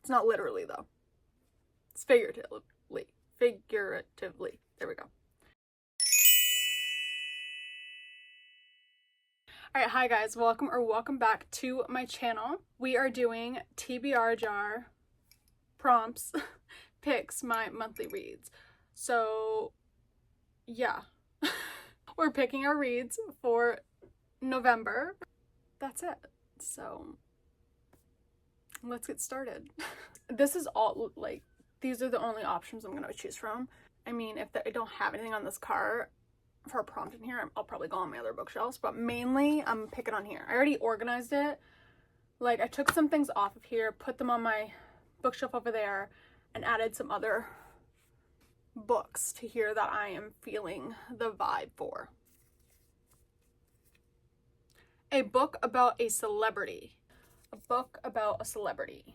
It's not literally though. It's figuratively. Figuratively. There we go. Alright, hi guys, welcome back to my channel. We are doing TBR jar prompts, picks, my monthly reads. So, yeah. We're picking our reads for November. That's it. So, let's get started. This is all, like, these are the only options I'm gonna choose from. I mean, if I don't have anything on this cart for a prompt in here, I'll probably go on my other bookshelves, but mainly I'm picking on here. I already organized it. Like, I took some things off of here, put them on my bookshelf over there, and added some other books to here that I am feeling the vibe for. A book about a celebrity. A book about a celebrity.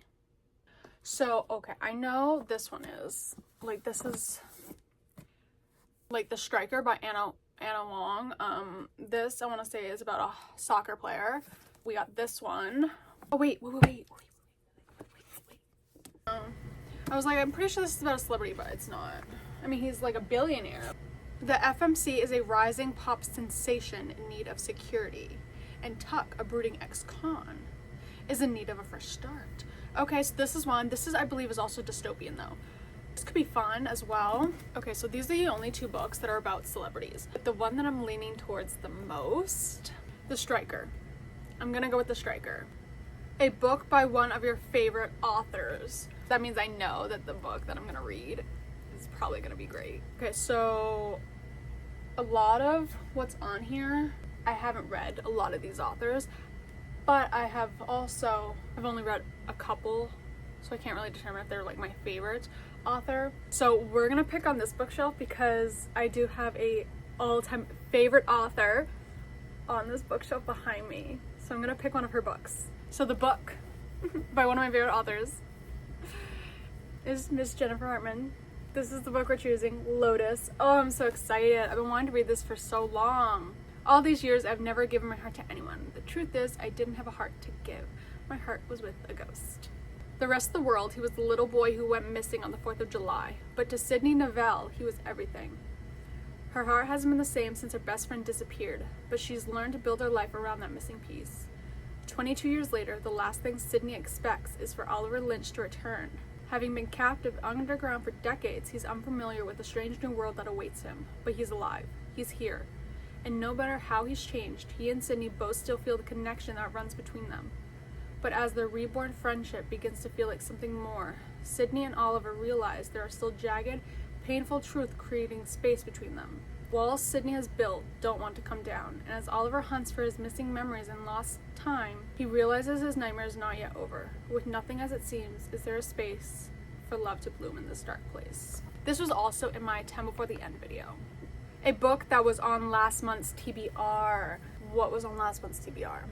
So, okay, I know this one is, like, this is, like, The Striker by Anna Wong. This, I want to say, is about a soccer player. We got this one. Oh, wait. I was like, I'm pretty sure this is about a celebrity, but it's not. I mean, he's like a billionaire. The FMC is a rising pop sensation in need of security, and Tuck, a brooding ex-con, is in need of a fresh start. Okay, so this is one. This is, I believe, is also dystopian, though. This could be fun as well. Okay, so these are the only two books that are about celebrities. The one that I'm leaning towards the most, The Striker. I'm gonna go with The Striker. A book by one of your favorite authors. That means I know that the book that I'm gonna read is probably gonna be great. Okay, so a lot of what's on here, I haven't read a lot of these authors, but I've only read a couple, so I can't really determine if they're like my favorite author. So we're gonna pick on this bookshelf because I do have a all-time favorite author on this bookshelf behind me. So I'm gonna pick one of her books. So the book by one of my favorite authors is Miss Jennifer Hartman. This is the book we're choosing, Lotus. Oh, I'm so excited. I've been wanting to read this for so long. All these years, I've never given my heart to anyone. The truth is, I didn't have a heart to give. My heart was with a ghost. The rest of the world, he was the little boy who went missing on the 4th of July. But to Sydney Novell, he was everything. Her heart hasn't been the same since her best friend disappeared, but she's learned to build her life around that missing piece. 22 years later, the last thing Sydney expects is for Oliver Lynch to return. Having been captive underground for decades, he's unfamiliar with the strange new world that awaits him. But he's alive. He's here. And no matter how he's changed, he and Sydney both still feel the connection that runs between them. But as their reborn friendship begins to feel like something more, Sydney and Oliver realize there are still jagged, painful truth creating space between them. Walls Sydney has built don't want to come down, and as Oliver hunts for his missing memories and lost time, he realizes his nightmare is not yet over. With nothing as it seems, is there a space for love to bloom in this dark place? This was also in my 10 Before the End video. A book that was on last month's TBR. What was on last month's TBR?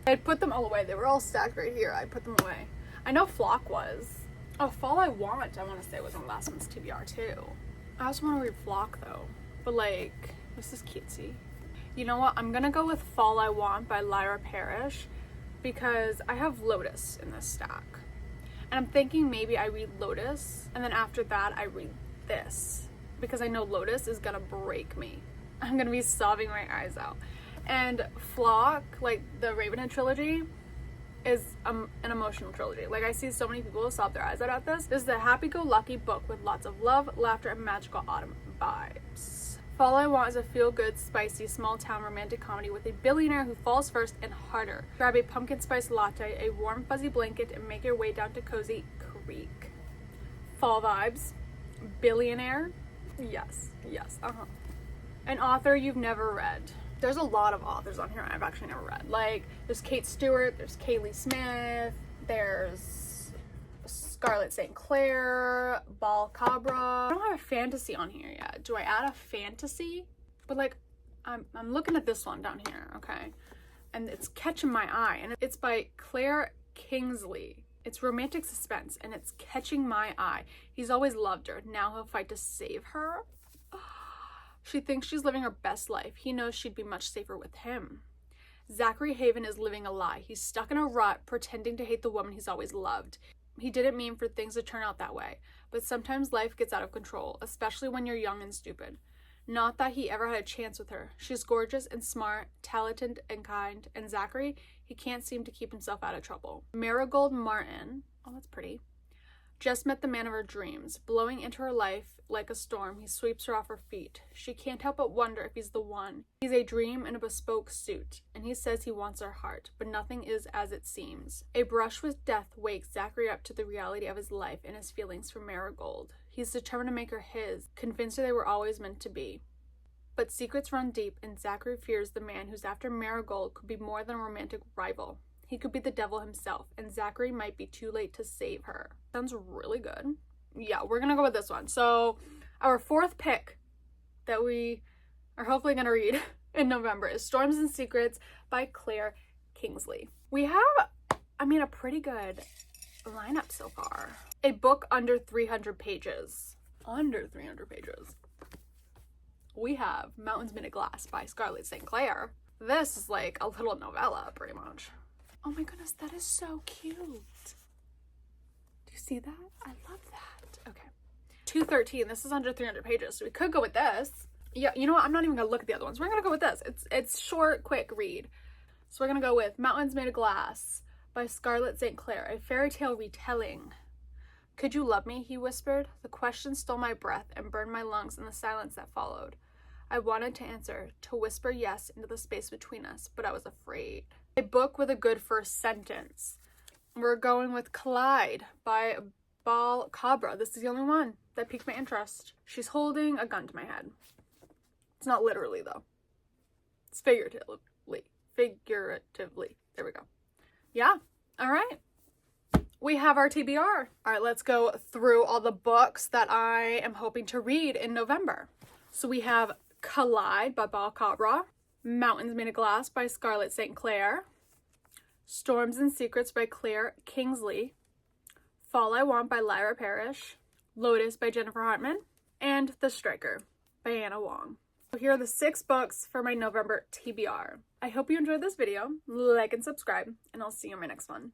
I put them all away. They were all stacked right here. I put them away. I know Flock was. Oh, Fall I Want to say, was on last month's TBR too. I also want to read Flock though. But like, this is cutesy. You know what? I'm gonna go with Fall I Want by Lyra Parrish because I have Lotus in this stack. And I'm thinking maybe I read Lotus and then after that I read this, because I know Lotus is gonna break me. I'm gonna be sobbing my eyes out. And Flock, like the Ravenhead trilogy, is an emotional trilogy. Like, I see so many people sob their eyes out at this. This is a happy-go-lucky book with lots of love, laughter, and magical autumn vibes. Fall I Want is a feel-good, spicy, small-town romantic comedy with a billionaire who falls first and harder. Grab a pumpkin spice latte, a warm fuzzy blanket, and make your way down to Cozy Creek. Fall vibes. Billionaire. Yes. An author you've never read. There's a lot of authors on here I've actually never read. Like, there's Kate Stewart, there's Kaylee Smith, there's Scarlett St. Clair, Bal Cabra. I don't have a fantasy on here yet. Do I add a fantasy? But like, I'm looking at this one down here, okay? And it's catching my eye. And it's by Claire Kingsley. It's romantic suspense, and it's catching my eye. He's always loved her. Now he'll fight to save her. She thinks she's living her best life. He knows she'd be much safer with him. Zachary Haven is living a lie. He's stuck in a rut, pretending to hate the woman he's always loved. He didn't mean for things to turn out that way, but sometimes life gets out of control, especially when you're young and stupid. Not that he ever had a chance with her. She's gorgeous and smart, talented and kind, and Zachary, he can't seem to keep himself out of trouble. Marigold Martin, oh, that's pretty, just met the man of her dreams. Blowing into her life like a storm, he sweeps her off her feet. She can't help but wonder if he's the one. He's a dream in a bespoke suit, and he says he wants her heart, but nothing is as it seems. A brush with death wakes Zachary up to the reality of his life and his feelings for Marigold. He's determined to make her his, convinced they were always meant to be. But secrets run deep, and Zachary fears the man who's after Marigold could be more than a romantic rival. He could be the devil himself, and Zachary might be too late to save her. Sounds really good. Yeah, we're gonna go with this one. So, our fourth pick that we are hopefully gonna read in November is Storms and Secrets by Claire Kingsley. We have, a pretty good lineup so far. A book under 300 pages. Under 300 pages. We have Mountains Made of Glass by Scarlett St. Clair. This is like a little novella, pretty much. Oh my goodness, that is so cute. Do you see that? I love that. Okay. 213. This is under 300 pages, so we could go with this. Yeah, you know what? I'm not even gonna look at the other ones. We're gonna go with this. It's short, quick read. So we're gonna go with Mountains Made of Glass by Scarlett St. Clair, a fairy tale retelling. Could you love me? He whispered. The question stole my breath and burned my lungs in the silence that followed. I wanted to answer, to whisper yes into the space between us, but I was afraid. A book with a good first sentence. We're going with Qotd by Bal Cabra. This is the only one that piqued my interest. She's holding a gun to my head. It's not literally, though. It's figuratively. Figuratively. There we go. Yeah. All right. We have our TBR. All right, let's go through all the books that I am hoping to read in November. So we have Qotd by Bal Cabra, Mountains Made of Glass by Scarlett St. Clair, Storms and Secrets by Claire Kingsley, Fall I Want by Lyra Parrish, Lotus by Jennifer Hartman, and The Striker by Anna Wong. So here are the 6 books for my November TBR. I hope you enjoyed this video. Like and subscribe, and I'll see you in my next one.